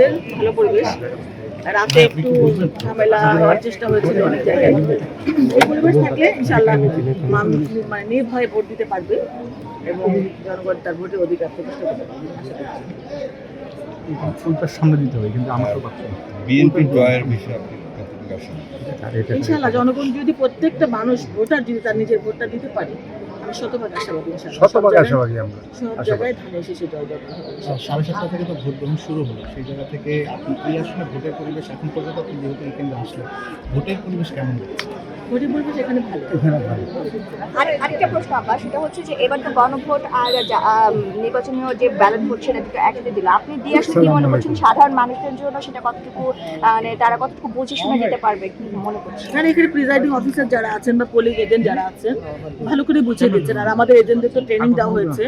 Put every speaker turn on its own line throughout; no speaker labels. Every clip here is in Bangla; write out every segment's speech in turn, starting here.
রাতের ভালো পরিবেশ। রাতে একটু ঝামেলা হওয়ার চেষ্টা হয়েছিল অনেক জায়গায়। এই পরিবেশ থাকলে ইনশাআল্লাহ মানুষ মানে নির্ভয়ে ভোট দিতে পারবে এবং জনগণ তার ভোটের অধিকার প্রতিষ্ঠা করতে পারবে আশা করছি।
ফুলটার সামনে দিতে হবে, কিন্তু আমার তো পাচ্ছি
বিএনপি জয়ের বিষয়ে আপনি
ইনশাআল্লাহ জনগণ যদি প্রত্যেকটা মানুষ ভোটার যদি তার নিজের ভোটটা দিতে পারে, আমি শতভাগ আশাবাদী।
শতভাগ আশাবাদী আমরা।
সব জায়গায় ধানের শীষে জয় হবে।
7:30 থেকে তো ভোট গ্রহণ শুরু হলো, সেই জায়গা থেকে আপনি এই আসলে ভোটের পরিবেশ এখন পর্যন্ত আপনি যেহেতু এই কেন্দ্রে আসলে ভোটের পরিবেশ কেমন লাগছে?
ভোটের পরিবেশ এখানে ভালো।
আরেকটা প্রশ্ন আপনার, সেটা হচ্ছে যে এবার তো গণভোট আর নির্বাচনীয় যে ব্যালট ভোট সেটা দুটো একসাথে দিল, আপনি দিয়ে আসলে কি মনে করছেন সাধারণ মানুষদের জন্য সেটা কতটুকু মানে তারা কতটুকু বুঝে শুনে দিতে পারবে কি মনে করছেন?
কারণ এখানে প্রিজাইডিং অফিসার যারা আছেন বা পোলিং এজেন্ট যারা আছেন ভালো করে বুঝিয়ে দিচ্ছেন, আর আমাদের এজেন্টদের তো ট্রেনিং দেওয়া হয়েছে,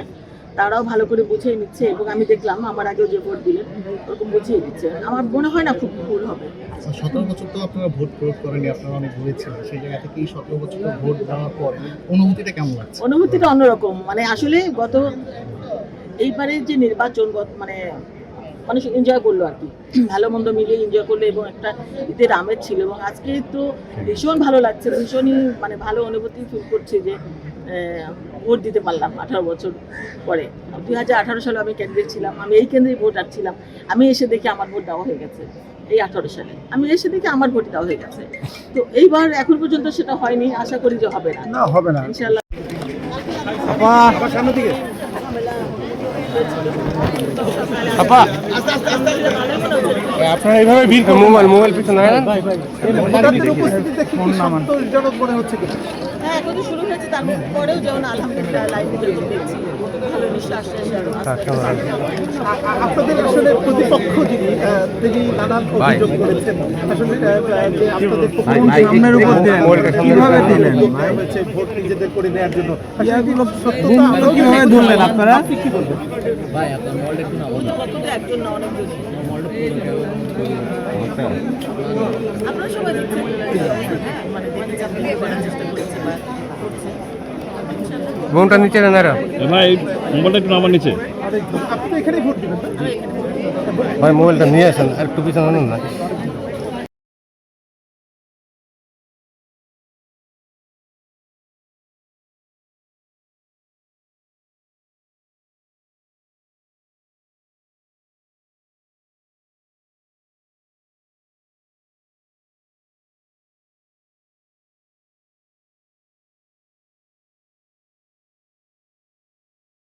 তারাও ভালো করে বুঝিয়ে নিচ্ছে এবং আমি দেখলাম আমার আগেও যে ভোট দিলেন ওরকম বুঝিয়ে দিচ্ছে। আমার মনে হয় না খুব ভুল হবে।
17 বছর তো আপনারা ভোট প্রয়োগ করেনি, আপনারা অনেক ঘুরেছিলেন, সেই জায়গা থেকে এই 17 বছর ভোট দেওয়ার পর অনুভূতিটা কেমন লাগছে?
অনুভূতিটা অন্যরকম, মানে আসলে এইবারের যে নির্বাচন মানে মানুষ এনজয় করলো আর কি, ভালো মন্দ মিলিয়ে এনজয় করলো এবং একটা ঈদের আমেজ ছিল এবং আজকে তো ভীষণ ভালো লাগছে, ভীষণই মানে ভালো অনুভূতি ফিল করছি যে ভোট দিতে পারলাম 18 বছর পরে। 2018 সালে আমি ক্যান্ডিডেট ছিলাম, আমি এই কেন্দ্রেই ভোটার ছিলাম, আমি এসে দেখি আমার ভোট দেওয়া হয়ে গেছে। এই 18 সালে আমি এসে দেখি আমার ভোট দেওয়া হয়ে গেছে। তো এইবার এখন পর্যন্ত সেটা হয়নি, আশা করি যে হবে না,
হবে না
ইনশাআল্লাহ।
সামনে দিকে আপনারা এইভাবে ভিড় মোবাইল পিছনে উপস্থিতিতে সন্তোষজনক মনে হচ্ছে কি?
হ্যাঁ, এখন তো শুরু হয়েছে, তারপরেও যেমন আলহামদুলিল্লাহ লাইভে দেখছি ভালো বিশ্বাস
আপনাদের আসলে প্রতিপক্ষ তিনি নানান অভিযোগ করেছেন, আসলে যে আপনাদের সামনের উপর কিভাবে দিলেন ভোট নিজেদের করে নেওয়ার জন্য, কিভাবে ধরলেন আপনারা? কি বলবেন
ভাই আপনার মোবাইলটা একটু না বন্ধ
একজন না অনেকজন আপনারা সবাই দেখছেন, মানে দেখে যাবেন চেষ্টা করেছে বা করছে।
বোনটা নিচে না
ভাই মোবাইলটা একটু আমার নিচে।
আপনি তো এখানেই ভোট দিবেন
ভাই মোবাইলটা নিয়ে আসেন আর একটু পিছনে আনুন না।